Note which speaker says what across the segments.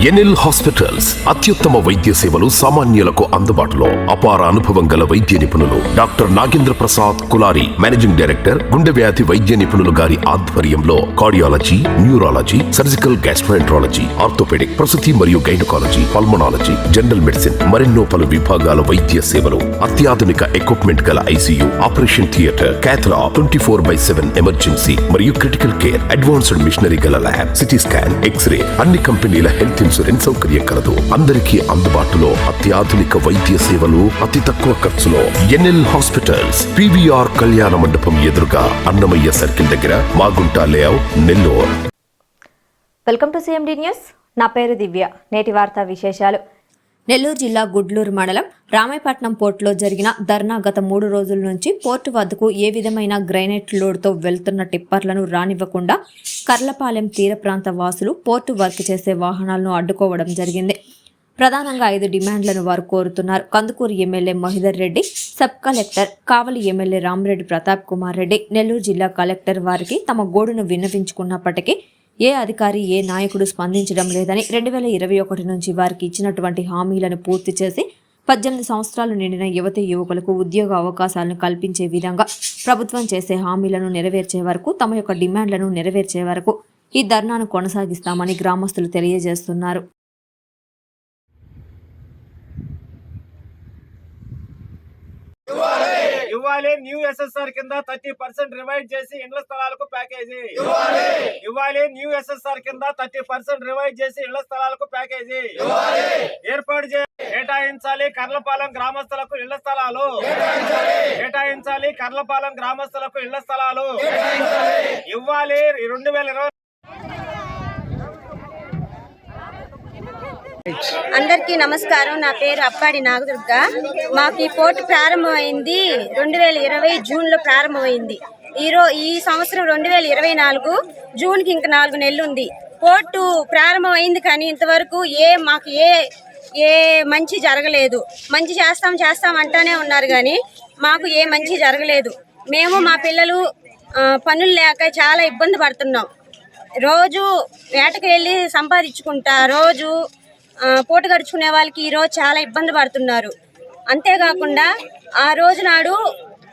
Speaker 1: NL hospitals అత్యుత్తమ వైద్య సేవలు సామాన్యులకు అందుబాటులో. అపార అనుభవం గల వైద్య నిపుణులు doctor Nagendra Prasad Kulari, managing director, గుండె వ్యాధి వైద్య నిపుణులు గారి ఆధ్వర్యంలో cardiology, neurology, surgical gastroenterology, orthopaedic, ప్రసూతి మరియు గైనకాలజీ, పల్మనాలజీ, జనరల్ మెడిసిన్ మరెన్నో పలు విభాగాల వైద్య సేవలు. అత్యాధునిక ఎక్విప్మెంట్ గల ఐసీయూ, ఆపరేషన్ థియేటర్, క్యాథ్లా, 24/7 ఎమర్జెన్సీ మరియు క్రిటికల్ కేర్, అడ్వాన్స్డ్ మిషనరీ గల ల్యాబ్, సిటీ స్కాన్, ఎక్స్రే, అన్ని కంపెనీల హెల్త్ ఇన్సూరెన్స్ సౌకర్యం కలదు. అందరికీ అందుబాటులో అత్యాధునిక వైద్య సేవలు అతి తక్కువ ఖర్చులో. ఎన్ఎల్ హాస్పిటల్స్, పివిఆర్ కళ్యాణ మండపం ఎదురుగా, అన్నమయ్య సర్కిల్ దగ్గర, Magunta layout, Nellore.
Speaker 2: Welcome to CMD news. నా పేరు దివ్య. నేటి వార్తా విశేషాలు. నెల్లూరు జిల్లా గుడ్లూరు మండలం రామాయపట్నం పోర్టులో జరిగిన ధర్నా గత 3 రోజుల నుంచి పోర్టు వద్దకు ఏ విధమైన గ్రైనేట్ లోడ్తో వెళ్తున్న టిప్పర్లను రానివ్వకుండా కర్లపాలెం తీర ప్రాంత వాసులు పోర్టు వర్క్ చేసే వాహనాలను అడ్డుకోవడం జరిగింది. ప్రధానంగా 5 డిమాండ్లను వారు కోరుతున్నారు. Kandukur MLA Mahidhar Reddy, sub collector, Kavali MLA Ramireddy Pratap Kumar Reddy, Nellore జిల్లా కలెక్టర్ వారికి తమ గోడును విన్నవించుకున్నప్పటికీ ఏ అధికారి, ఏ నాయకుడు స్పందించడం లేదని, 2021 నుంచి వారికి ఇచ్చినటువంటి హామీలను పూర్తి చేసి 18 సంవత్సరాలు నిండిన యువతి యువకులకు ఉద్యోగ అవకాశాలను కల్పించే విధంగా ప్రభుత్వం చేసే హామీలను నెరవేర్చే వరకు, తమ యొక్క డిమాండ్లను నెరవేర్చే వరకు ఈ ధర్నాను కొనసాగిస్తామని గ్రామస్తులు తెలియజేస్తున్నారు.
Speaker 3: ఇవ్వాలి న్యూ ఎస్ఎస్ఆర్ కింద 30% రివైజ్ చేసి ఇండ్ల స్థలాలకు ప్యాకేజీ ఇవ్వాలి. న్యూ ఎస్ఎస్ఆర్ కింద 30% రివైజ్ చేసి ఇండ్ల స్థలాలకు ప్యాకేజీ ఏర్పాటు కేటాయించాలి. కర్లపాలెం గ్రామస్తులకు ఇళ్ల స్థలాలు కేటాయించాలి. కర్లపాలెం గ్రామస్తులకు ఇళ్ల స్థలాలు ఇవ్వాలి. 2020
Speaker 4: అందరికీ నమస్కారం. నా పేరు అప్పాడి నాగదుర్గ. మాకు ఈ పోర్టు ప్రారంభమైంది 2020 జూన్లో ప్రారంభమైంది. ఈ సంవత్సరం 2024 జూన్కి ఇంకా 4 నెలలు ఉంది. పోర్టు ప్రారంభమైంది కానీ ఇంతవరకు మాకు ఏ మంచి జరగలేదు. మంచి చేస్తాం అంటానే ఉన్నారు కానీ మాకు ఏ మంచి జరగలేదు. మేము మా పిల్లలు పనులు లేక చాలా ఇబ్బంది పడుతున్నాం. రోజు వేటకు వెళ్ళి సంపాదించుకుంటా రోజు పూట గడుచుకునే వాళ్ళకి ఈరోజు చాలా ఇబ్బంది పడుతున్నారు. అంతేకాకుండా ఆ రోజు నాడు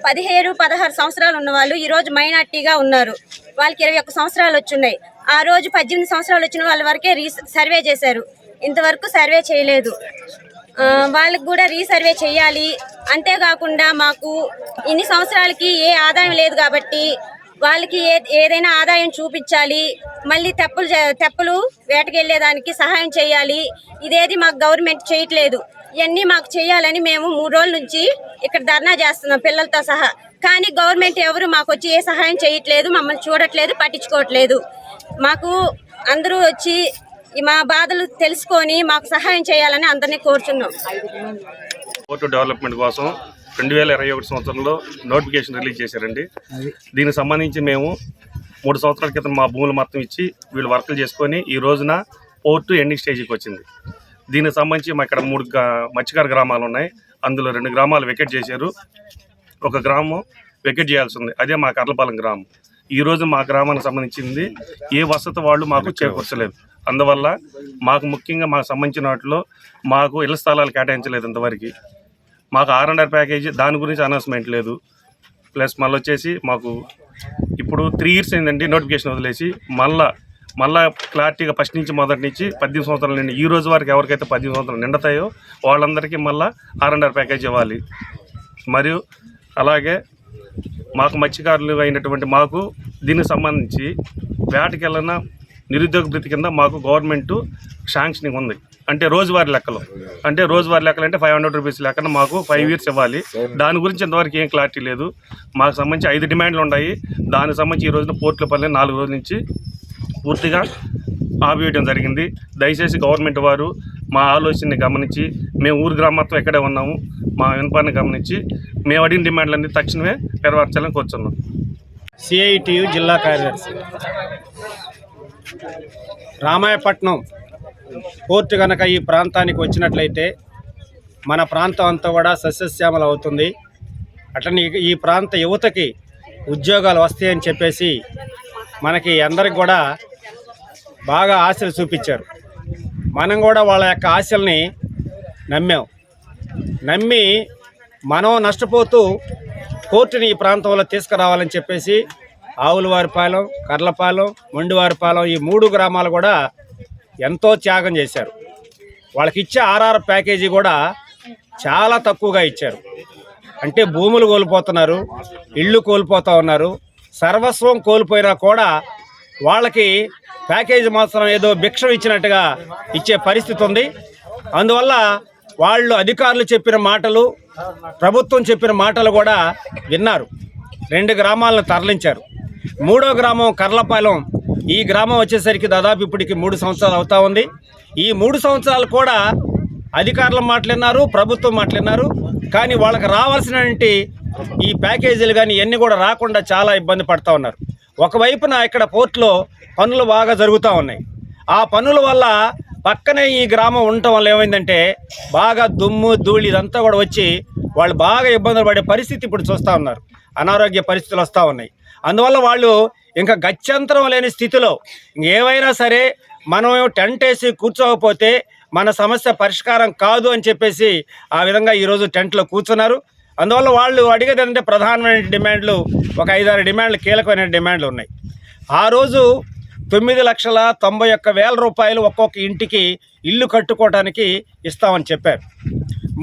Speaker 4: 17-16 సంవత్సరాలు ఉన్నవాళ్ళు ఈరోజు మైనార్టీగా ఉన్నారు. వాళ్ళకి 21 సంవత్సరాలు వచ్చున్నాయి. ఆ రోజు 18 సంవత్సరాలు వచ్చిన వాళ్ళ వరకే సర్వే చేశారు. ఇంతవరకు సర్వే చేయలేదు. వాళ్ళకి కూడా రీసర్వే చేయాలి. అంతేకాకుండా మాకు ఇన్ని సంవత్సరాలకి ఏ ఆదాయం లేదు కాబట్టి వాళ్ళకి ఏదైనా ఆదాయం చూపించాలి. మళ్ళీ తెప్పలు వేటకెళ్ళేదానికి సహాయం చేయాలి. ఇదేది మాకు గవర్నమెంట్ చేయట్లేదు. ఇవన్నీ మాకు చేయాలని మేము 3 రోజుల నుంచి ఇక్కడ ధర్నా చేస్తున్నాం పిల్లలతో సహా. కానీ గవర్నమెంట్ ఎవరు మాకు వచ్చి ఏ సహాయం చేయట్లేదు, మమ్మల్ని చూడట్లేదు, పట్టించుకోవట్లేదు. మాకు అందరూ వచ్చి మా బాధలు తెలుసుకొని మాకు సహాయం చేయాలని అందరినీ కోరుతున్నాం.
Speaker 5: పోర్టు డెవలప్మెంట్ కోసం 2021 సంవత్సరంలో నోటిఫికేషన్ రిలీజ్ చేశారండి. దీనికి సంబంధించి మేము 3 సంవత్సరాల క్రితం మా భూములు మొత్తం ఇచ్చి వీళ్ళు వర్కులు చేసుకొని ఈ రోజున పోర్టు ఎండింగ్ స్టేజ్కి వచ్చింది. దీనికి సంబంధించి మా ఇక్కడ 3 మత్స్యకార గ్రామాలు ఉన్నాయి. అందులో 2 గ్రామాలు వెకెట్ చేశారు. ఒక గ్రామం వెకెట్ చేయాల్సి ఉంది. అదే మా కర్లపాలెం గ్రామం. ఈరోజు మా గ్రామానికి సంబంధించింది ఏ వసతి వాళ్ళు మాకు చేకూర్చలేదు. అందువల్ల మాకు ముఖ్యంగా మాకు సంబంధించిన వాటిలో మాకు ఇళ్ల స్థలాలు కేటాయించలేదు. ఇంతవరకు మాకు R&R ప్యాకేజీ దాని గురించి అనౌన్స్మెంట్ లేదు. ప్లస్ మళ్ళీ వచ్చేసి మాకు ఇప్పుడు 3 ఇయర్స్ అయిందండి నోటిఫికేషన్ వదిలేసి. మళ్ళా క్లారిటీగా ఫస్ట్ నుంచి మొదటి నుంచి 18 సంవత్సరాలు నిండి ఈ రోజు వరకు ఎవరికైతే 18 సంవత్సరాలు నిండుతాయో వాళ్ళందరికీ మళ్ళీ R&R ప్యాకేజ్ ఇవ్వాలి. మరియు అలాగే మాకు మత్స్యకారులు అయినటువంటి మాకు దీనికి సంబంధించి వేటకెళ్ళిన నిరుద్యోగ భృతి కింద మాకు గవర్నమెంట్ శాంక్షనింగ్ ఉంది. అంటే రోజువారీ లెక్కలు అంటే 500 రూపీస్ లెక్కన మాకు 5 ఇయర్స్ ఇవ్వాలి. దాని గురించి ఇంతవరకు ఏం క్లారిటీ లేదు. మాకు సంబంధించి 5 డిమాండ్లు ఉన్నాయి. దానికి సంబంధించి ఈ రోజున పోర్టులపల్లి 4 రోజుల నుంచి పూర్తిగా ఆపివేయడం జరిగింది. దయచేసి గవర్నమెంట్ వారు మా ఆలోచనని గమనించి, మేము ఊరు గ్రామత్వం ఎక్కడే ఉన్నాము, మా వినపాన్ని గమనించి మేము అడిగిన డిమాండ్లన్నీ తక్షణమే నెరవేర్చాలని కోరుతున్నాం.
Speaker 3: CITU జిల్లా కార్యదర్శి. రామాయపట్నం పోర్టు కనుక ఈ ప్రాంతానికి వచ్చినట్లయితే మన ప్రాంతం అంతా కూడా సస్యశ్యామలం అవుతుంది. అట్లనే ఈ ప్రాంత యువతకి ఉద్యోగాలు వస్తాయని చెప్పేసి మనకి అందరికి కూడా బాగా ఆశలు చూపించారు. మనం కూడా వాళ్ళ యొక్క ఆశల్ని నమ్మి మనం నష్టపోతూ కోర్టుని ఈ ప్రాంతంలో తీసుకురావాలని చెప్పేసి ఆవులవారిపాలెం, కర్లపాలెం, మొండివారిపాలెం ఈ 3 గ్రామాలు కూడా ఎంతో త్యాగం చేశారు. వాళ్ళకి ఇచ్చే ఆర్ఆర్ ప్యాకేజీ కూడా చాలా తక్కువగా ఇచ్చారు. అంటే భూములు కోల్పోతున్నారు, ఇళ్ళు కోల్పోతూ ఉన్నారు, సర్వస్వం కోల్పోయినా కూడా వాళ్ళకి ప్యాకేజీ మాత్రం ఏదో భిక్షం ఇచ్చినట్టుగా ఇచ్చే పరిస్థితి ఉంది. అందువల్ల వాళ్ళు అధికారులు చెప్పిన మాటలు, ప్రభుత్వం చెప్పిన మాటలు కూడా విన్నారు. 2 గ్రామాలను తరలించారు. 3వ గ్రామం కర్లపాలెం, ఈ గ్రామం వచ్చేసరికి దాదాపు ఇప్పటికి 3 సంవత్సరాలు అవుతా ఉంది. ఈ 3 సంవత్సరాలు కూడా అధికారుల మాటలున్నారు, ప్రభుత్వం మాటలున్నారు. కానీ వాళ్ళకి రావాల్సినటువంటి ఈ ప్యాకేజీలు కానీ ఇవన్నీ కూడా రాకుండా చాలా ఇబ్బంది పడుతూ ఉన్నారు. ఒకవైపున ఇక్కడ పోర్టులో పనులు బాగా జరుగుతూ ఉన్నాయి. ఆ పనుల వల్ల పక్కనే ఈ గ్రామం ఉండటం వల్ల ఏమైందంటే బాగా దుమ్ము ధూళి ఇదంతా కూడా వచ్చి వాళ్ళు బాగా ఇబ్బందులు పడే పరిస్థితి ఇప్పుడు చూస్తూ ఉన్నారు. అనారోగ్య పరిస్థితులు వస్తూ ఉన్నాయి. అందువల్ల వాళ్ళు ఇంకా గత్యంతరం లేని స్థితిలో ఏవైనా సరే మనం టెంట్ వేసి కూర్చోకపోతే మన సమస్య పరిష్కారం కాదు అని చెప్పేసి ఆ విధంగా ఈరోజు టెంట్లో కూర్చున్నారు. అందువల్ల వాళ్ళు అడిగేది ఏంటంటే ప్రధానమైన డిమాండ్లు ఒక 5-6 డిమాండ్లు, కీలకమైన డిమాండ్లు ఉన్నాయి. ఆ రోజు 9,91,000 రూపాయలు ఒక్కొక్క ఇంటికి ఇల్లు కట్టుకోవడానికి ఇస్తామని చెప్పారు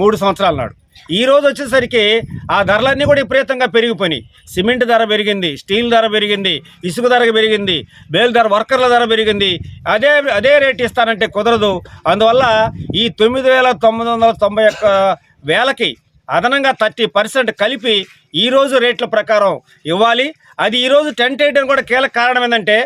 Speaker 3: 3 సంవత్సరాల నాడు. ఈ రోజు వచ్చేసరికి ఆ ధరలన్నీ కూడా విపరీతంగా పెరిగిపోయినాయి. సిమెంట్ ధర పెరిగింది, స్టీల్ ధర పెరిగింది, ఇసుక ధర పెరిగింది, బేల్ ధర, వర్కర్ల ధర పెరిగింది. అదే రేట్ ఇస్తానంటే కుదరదు. అందువల్ల ఈ 9,991,000కి అదనంగా 30% కలిపి ఈరోజు రేట్ల ప్రకారం ఇవ్వాలి. అది ఈరోజు టెంట్ వేయడం కూడా కీలక కారణం ఏంటంటే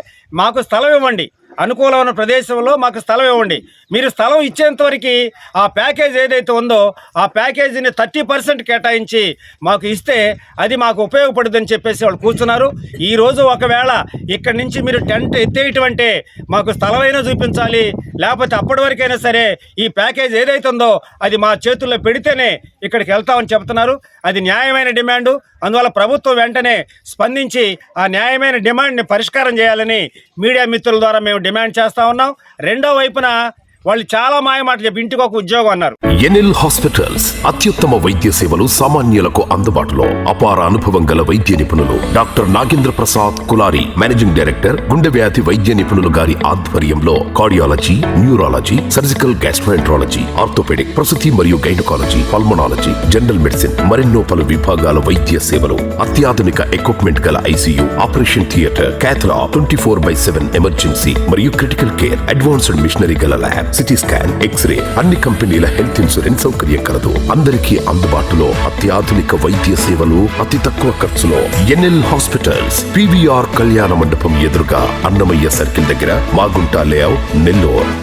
Speaker 3: మాకు స్థలం ఇవ్వండి, అనుకూలమైన ప్రదేశంలో మాకు స్థలం ఇవ్వండి. మీరు స్థలం ఇచ్చేంతవరకు ఆ ప్యాకేజ్ ఏదైతే ఉందో ఆ ప్యాకేజీని 30% కేటాయించి మాకు ఇస్తే అది మాకు ఉపయోగపడుతుందని చెప్పేసి వాళ్ళు కూర్చున్నారు. ఈరోజు ఒకవేళ ఇక్కడి నుంచి మీరు టెంట్ ఎత్తేయటం అంటే మాకు స్థలమైనా చూపించాలి, లేకపోతే అప్పటి వరకైనా సరే ఈ ప్యాకేజ్ ఏదైతే ఉందో అది మా చేతుల్లో పెడితేనే ఇక్కడికి వెళ్తామని చెప్తున్నారు. అది న్యాయమైన డిమాండు. అందువల్ల ప్రభుత్వం వెంటనే స్పందించి ఆ న్యాయమైన డిమాండ్ని పరిష్కారం చేయాలని మీడియా మిత్రుల ద్వారా మేము డిమాండ్ చేస్తూ ఉన్నాం. రెండో వైపున వాళ్ళు చాలా మాయమాటలు చెప్పి ఇంటికి ఒక ఉద్యోగం అన్నారు.
Speaker 1: ఎన్ఎల్ హాస్పిటల్స్ అత్యుత్తమ వైద్య సేవలు సామాన్యులకు అందుబాటులో. అపార అనుభవం గల వైద్య నిపుణులు doctor Nagendra Prasad Kulari, managing director, గుండె వ్యాధి వైద్య నిపుణులు గారి ఆధ్వర్యంలో cardiology, neurology, surgical gastroenterology, orthopaedic, ప్రసూతి మరియు గైనకాలజీ, పల్మనాలజీ, జనరల్ మెడిసిన్ మరెన్నో పలు విభాగాల వైద్య సేవలు, అత్యాధునిక ఎక్విప్మెంట్ గల ICU, operation theatre, cath lab, 24/7 emergency మరియు క్రిటికల్ కేర్, అడ్వాన్స్డ్ మిషనరీ గల ల్యాబ్, సిటీ స్కాన్, ఎక్స్రే, అన్ని కంపెనీల హెల్త్ ఇన్సూరెన్స్ సౌకర్యం కలదు. అందరికీ అందుబాటులో అత్యాధునిక వైద్య సేవలు అతి తక్కువ ఖర్చులో. ఎన్ఎల్ హాస్పిటల్స్, పివిఆర్ కళ్యాణ మండపం ఎదురుగా, అన్నమయ్య సర్కిల్ దగ్గర, మాగుంట లేఅవుట్, నెల్లూరు.